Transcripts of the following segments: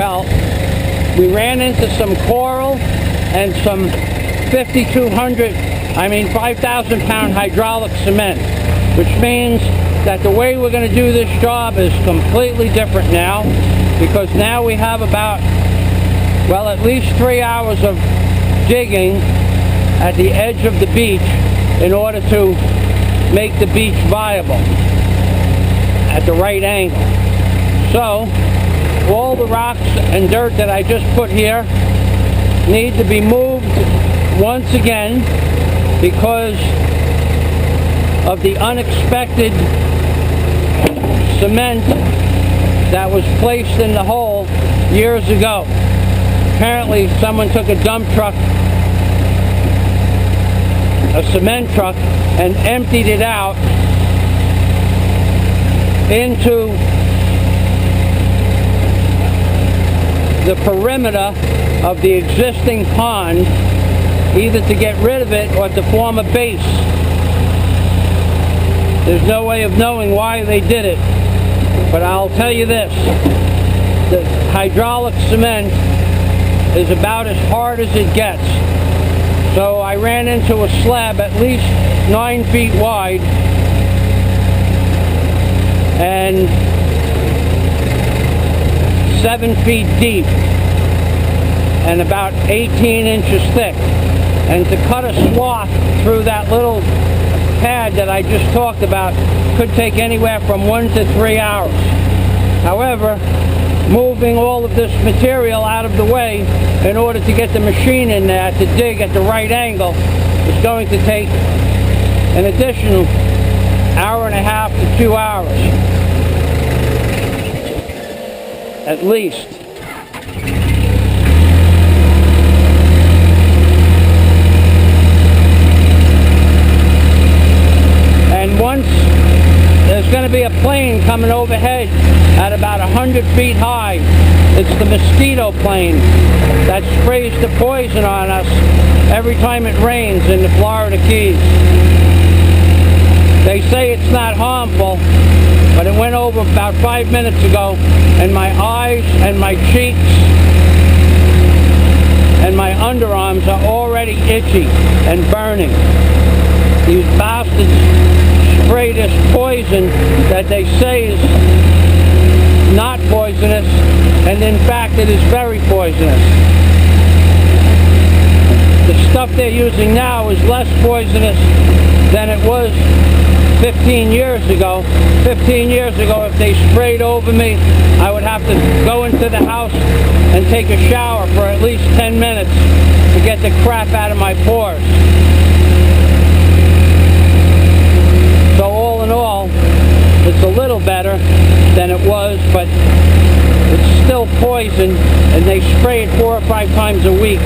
Well, we ran into some coral and some 5,000 pound hydraulic cement, which means that the way we're going to do this job is completely different now, because now we have about, well, at least 3 hours of digging at the edge of the beach in order to make the beach viable at the right angle. So all the rocks and dirt that I just put here need to be moved once again because of the unexpected cement that was placed in the hole years ago. Apparently someone took a dump truck, a cement truck, and emptied it out into the perimeter of the existing pond, either to get rid of it or to form a base. There's no way of knowing why they did it, but I'll tell you this: the hydraulic cement is about as hard as it gets. So I ran into a slab at least 9 feet wide and 7 feet deep and about 18 inches thick. And to cut a swath through that little pad that I just talked about could take anywhere from 1 to 3 hours. However, moving all of this material out of the way in order to get the machine in there to dig at the right angle is going to take an additional hour and a half to 2 hours at least. And once there's going to be a plane coming overhead at about 100 feet high. It's the mosquito plane that sprays the poison on us every time it rains in the Florida Keys. They say it's not harmful, but it went over about 5 minutes ago, and my eyes and my cheeks and my underarms are already itchy and burning. These bastards spray this poison that they say is not poisonous, and in fact it is very poisonous. The stuff they're using now is less poisonous than it was 15 years ago. 15 years ago, if they sprayed over me, I would have to go into the house and take a shower for at least 10 minutes to get the crap out of my pores. So all in all, it's a little better than it was, but it's still poison, and they spray it 4 or 5 times a week.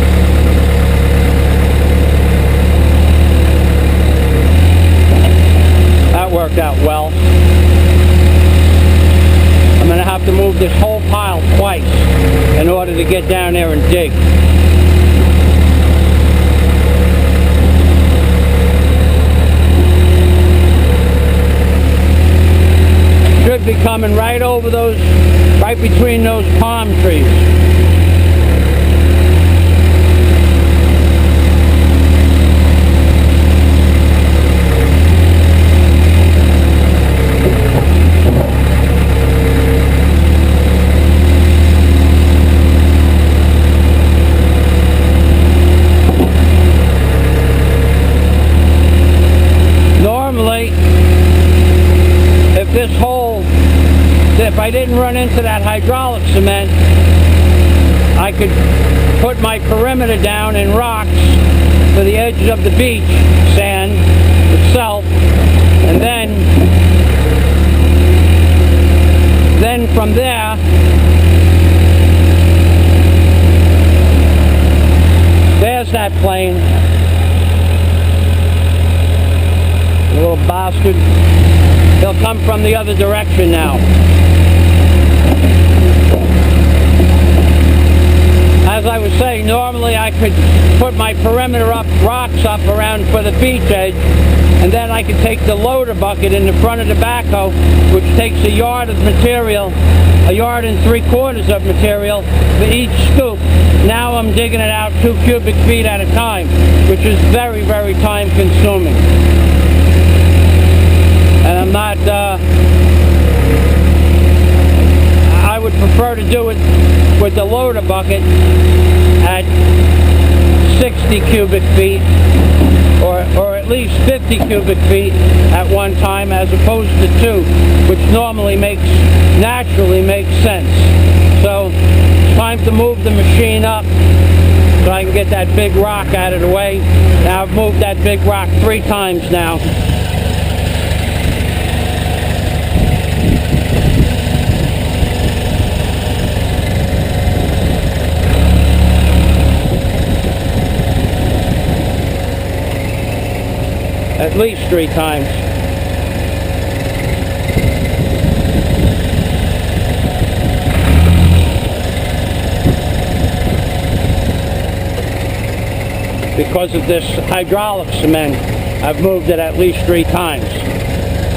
That worked out well. I'm going to have to move this whole pile twice in order to get down there and dig. Should be coming right over those, right between those palm trees. Normally, if this hole, if I didn't run into that hydraulic cement, I could put my perimeter down in rocks to the edges of the beach, sand itself, and then from there, there's that plane. The little bastard. He'll come from the other direction now. As I was saying, normally I could put my perimeter rocks up around for the beach edge, and then I could take the loader bucket in the front of the backhoe, which takes a yard of material, a yard and 3/4 of material for each scoop. Now I'm digging it out 2 cubic feet at a time, which is very, very time consuming. And I'm not, I would prefer to do it with the loader bucket at 60 cubic feet or at least 50 cubic feet at one time, as opposed to 2, which naturally makes sense. So it's time to move the machine up so I can get that big rock out of the way. Now I've moved that big rock 3 times now. At least 3 times. Because of this hydraulic cement, I've moved it at least 3 times.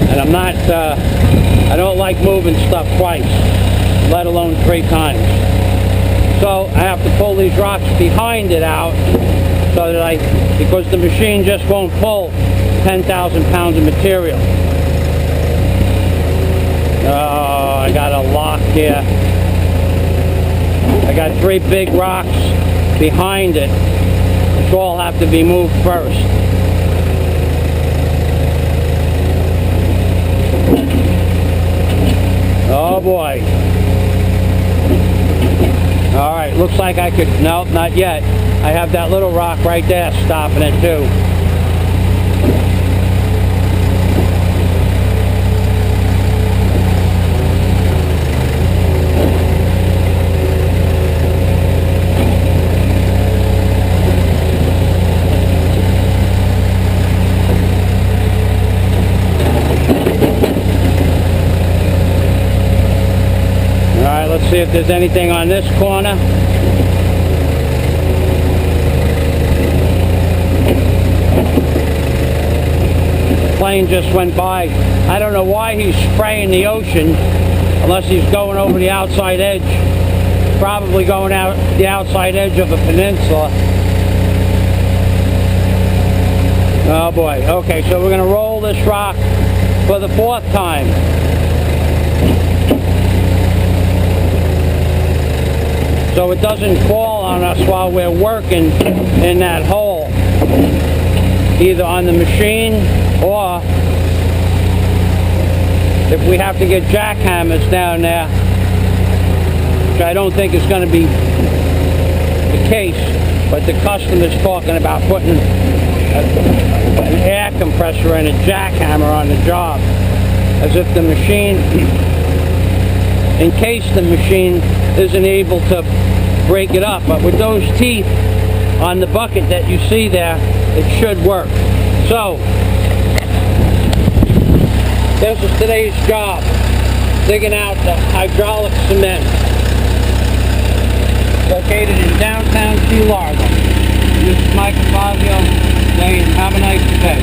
And I'm not, I don't like moving stuff twice, let alone 3 times. So I have to pull these rocks behind it out so that because the machine just won't pull 10,000 pounds of material. Oh, I got a lock here. I got 3 big rocks behind it, which all have to be moved first. Oh boy. Alright, looks like I could, nope, not yet. I have that little rock right there stopping it too. Let's see if there's anything on this corner. The plane just went by. I don't know why he's spraying the ocean, unless he's going over the outside edge. Probably going out the outside edge of a peninsula. Oh boy. Okay, so we're going to roll this rock for the 4th time. So it doesn't fall on us while we're working in that hole, either on the machine or if we have to get jackhammers down there, which I don't think is going to be the case, but the customer's talking about putting an air compressor and a jackhammer on the job, as if the machine, in case the machine isn't able to break it up. But with those teeth on the bucket that you see there, it should work. So this is today's job, digging out the hydraulic cement, located in downtown Key Largo. This is Mike FAZIO saying have a nice day.